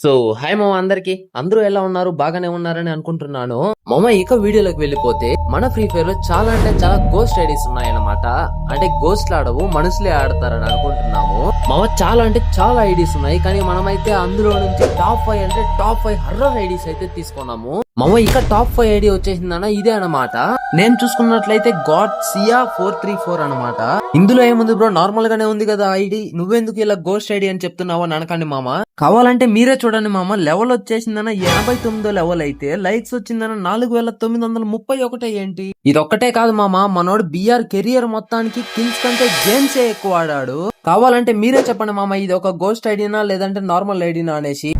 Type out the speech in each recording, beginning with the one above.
So hi మామ, అందరికి అందరూ ఎలా ఉన్నారు? బాగానే ఉన్నారని అనుకుంటున్నాను. మామ ఇక వీడియోలోకి వెళ్ళిపోతే, మన ఫ్రీ ఫైర్ లో చాలా అంటే చాలా గోస్ట్ ఐడీస్ ఉన్నాయన్నమాట. అంటే గోస్ట్ ఆడవు, మనుషులే ఆడతారని అనుకుంటున్నాము. మామ చాలా అంటే చాలా ఐడీస్ ఉన్నాయి, కానీ మనమైతే అందులో నుంచి టాప్ 5 అంటే టాప్ 5 హర్రర్ ఐడీస్ అయితే తీసుకున్నాము. మామ ఇక టాప్ 5 ఐడి వచ్చేసిందన్న ఇదే అనమాట. నేను చూసుకున్నట్లయితే గాడ్ సియా 434 అనమాట. ఇందులో ఏముంది బ్రో, నార్మల్ గానే ఉంది కదా ఐడి, నువ్వెందుకు ఇలా గోస్ట్ ఐడి అని చెప్తున్నావు అని అనకండి మామ. కావాలంటే మీరే చూడండి మామ. లెవెల్ వచ్చేసిందన్న 89 లెవెల్ అయితే, లైక్స్ వచ్చిందన్న 4931. ఏంటి ఇది ఒక్కటే కాదు మామ, మనోడు బిఆర్ కెరియర్ మొత్తానికి కిల్స్ కంటే గేమ్సే ఎక్కువ ఆడాడు. కావాలంటే మీరే చెప్పండి మామ, ఇది ఒక గోస్ట్ ఐడినా లేదంటే నార్మల్ ఐడినా అనేసి.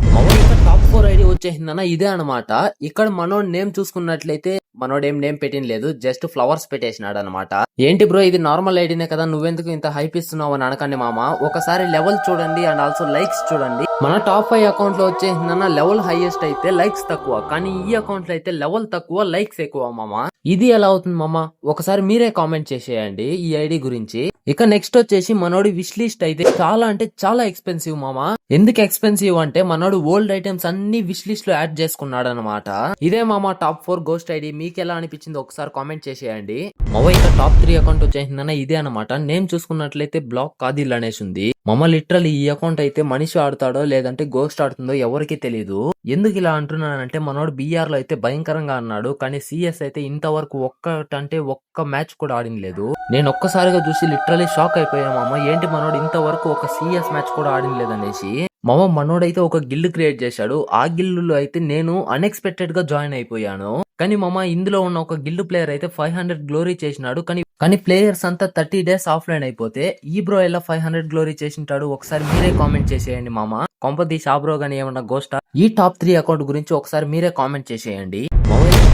టాప్ 4 ఐడి వచ్చేసిందన్న ఇదే అనమాట. ఇక్కడ మనోడ్ నేమ్ చూసుకున్నట్లయితే, మనోడు ఏం నేమ్ పెట్టిన లేదు, జస్ట్ ఫ్లవర్స్ పెట్టేసినాడు అనమాట. ఏంటి బ్రో ఇది నార్మల్ ఐడినే కదా, నువ్వెందుకు ఇంత హైప్ ఇస్తున్నావు అని అనకండి మామ. ఒకసారి లెవెల్ చూడండి అండ్ ఆల్సో లైక్స్ చూడండి. మన టాప్ 5 అకౌంట్ లో వచ్చేసిందన్న లెవెల్ హైయెస్ట్ అయితే లైక్స్ తక్కువ, కానీ ఈ అకౌంట్ లో అయితే లెవెల్ తక్కువ లైక్స్ ఎక్కువ మామ. ఇది ఎలా అవుతుంది మామ? ఒకసారి మీరే కామెంట్ చేసేయండి ఈ ఐడి గురించి. ఇక నెక్స్ట్ వచ్చేసి మనోడి విష్ లిస్ట్ అయితే చాలా అంటే చాలా ఎక్స్పెన్సివ్ మామ. ఎందుకు ఎక్స్పెన్సివ్ అంటే, మనోడు ఓల్డ్ ఐటమ్స్ అన్ని విష్ లిస్ట్ లో యాడ్ చేసుకున్నాడు అనమాట. ఇదే మామ టాప్ 4 గోస్ట్ ఐడి. మీకు ఎలా అనిపించిందో ఒకసారి కామెంట్ చేసేయండి. మామ ఇక టాప్ 3 అకౌంట్ వచ్చేసిందన్న ఇదే అనమాట. నేమ్ చూసుకున్నట్లయితే బ్లాక్ కాదిల్ అనేసి ఉంది. మామ లిటరల్ ఈ అకౌంట్ అయితే మనిషి ఆడుతాడో లేదంటే గోస్ట్ ఆడుతుందో ఎవరికి తెలియదు. ఎందుకు ఇలా అంటున్నానంటే, మనోడు బిఆర్ లో అయితే భయంకరంగా అన్నాడు, కానీ సిఎస్ అయితే ఇంతవరకు ఒక్క మ్యాచ్ కూడా ఆడినలేదు. నేను ఒక్కసారిగా చూసి లిటరలీ షాక్ అయిపోయా మామ. ఏంటి మనోడు ఇంతవరకు ఒక సిఎస్ మ్యాచ్ కూడా ఆడినలేదనేసి. మామ మనోడైతే ఒక గిల్డ్ క్రియేట్ చేశాడు. ఆ గిల్డ్ లో అయితే నేను అన్ఎక్స్పెక్టెడ్ గా జాయిన్ అయిపోయాను. కానీ మామ ఇందులో ఉన్న ఒక గిల్డ్ ప్లేయర్ అయితే 500 గ్లోరీ చేసినాడు. కానీ ప్లేయర్స్ అంతా 30 డేస్ ఆఫ్లైన్ అయిపోతే, ఈ బ్రో ఎలా 500 గ్లోరీ చేసింటాడు? ఒకసారి మీరే కామెంట్ చేసేయండి మామ. కొంపది షాబ్రో గానీ ఏమన్నా గోస్టా? ఈ టాప్ 3 అకౌంట్ గురించి ఒకసారి మీరే కామెంట్ చేసేయండి.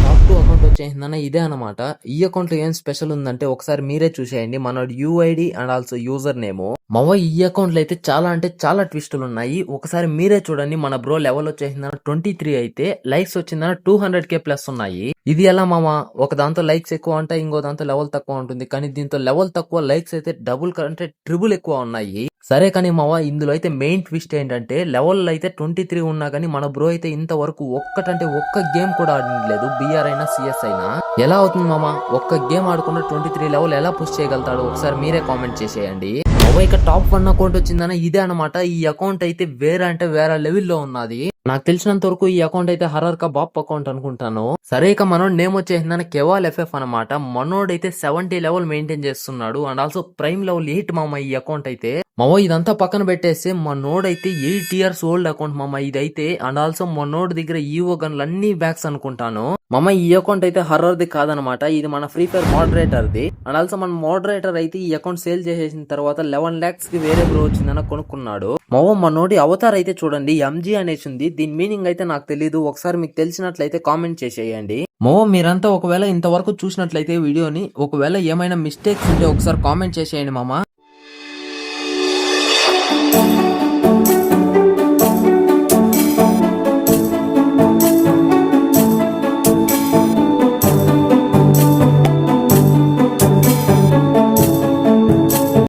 టాప్ 2 అకౌంట్ వచ్చేసిందన్న ఇదే అనమాట. ఈ అకౌంట్ లో ఏం స్పెషల్ ఉందంటే ఒకసారి మీరే చూసేయండి. మనోడు UID and also user name. మావ ఈ అకౌంట్ లో అయితే చాలా అంటే చాలా ట్విస్టులు ఉన్నాయి. ఒకసారి మీరే చూడండి. మన బ్రో లెవెల్ వచ్చేసిందన్న 23 అయితే, లైక్స్ వచ్చిందన్న 200k ప్లస్ ఉన్నాయి. ఇది ఎలా మామ? ఒక దాంతో లైక్స్ ఎక్కువ ఉంటాయి, ఇంకో దాంతో లెవెల్ తక్కువ ఉంటుంది. కానీ దీంతో లెవెల్ తక్కువ, లైక్స్ అయితే డబుల్ కంటే ట్రిబుల్ ఎక్కువ ఉన్నాయి. సరే కానీ మావ, ఇందులో అయితే మెయిన్ ట్విస్ట్ ఏంటంటే, లెవెల్ అయితే 23 ఉన్నా కానీ మన బ్రో అయితే ఇంతవరకు ఒక్క గేమ్ కూడా ఆడలేదు. బిఆర్ అయినా సిఎస్ అయినా. ఎలా అవుతుంది మామ? ఒక్క గేమ్ ఆడకుండా 23 లెవెల్ ఎలా పుష్ చేయగలుగుతాడు? ఒకసారి మీరే కామెంట్ చేసేయండి. ఇక టాప్ 1 అకౌంట్ వచ్చిందన్న ఇదే అనమాట. ఈ అకౌంట్ అయితే వేరే అంటే వేరే లెవెల్లో ఉన్నది. నాకు తెలిసినంత వరకు ఈ అకౌంట్ అయితే హర్రర్ కా బాప్ అకౌంట్ అనుకుంటాను. సరే ఇక మనోడ్ నేమ్ వచ్చేసిందని కెవాల్ ఎఫ్ఎఫ్ అనమాట. మనోడ్ అయితే 70 లెవెల్ మెయింటైన్ చేస్తున్నాడు అండ్ ఆల్సో ప్రైమ్ లెవెల్ 8 మామ ఈ అకౌంట్ అయితే. మామ ఇదంతా పక్కన పెట్టేస్తే, మనోడ్ అయితే 8 ఇయర్స్ ఓల్డ్ అకౌంట్ మామ ఇదైతే. అండ్ ఆల్సో మనోడ్ దగ్గర ఈవో గన్లు అన్ని బ్యాక్స్ అనుకుంటాను మామ. ఈ అకౌంట్ అయితే హర్రర్ ది కాదనమాట, ఇది మన free fire moderator the. And also మన మోడరేటర్ అయితే ఈ అకౌంట్ సేల్ చేసేసిన తర్వాత 11 lakhs కి వేరే బ్రో వచ్చిందని కొనుక్కున్నాడు. మావ మనోడి అవతార్ అయితే చూడండి, ఎంజీ అనేసి ఉంది. దీని మీనింగ్ అయితే నాకు తెలియదు. ఒకసారి మీకు తెలిసినట్లయితే కామెంట్ చేసేయండి. మావ మీరంతా ఒకవేళ ఇంతవరకు చూసినట్లయితే వీడియోని, ఒకవేళ ఏమైనా మిస్టేక్స్ ఉంటే ఒకసారి కామెంట్ చేసేయండి మామ.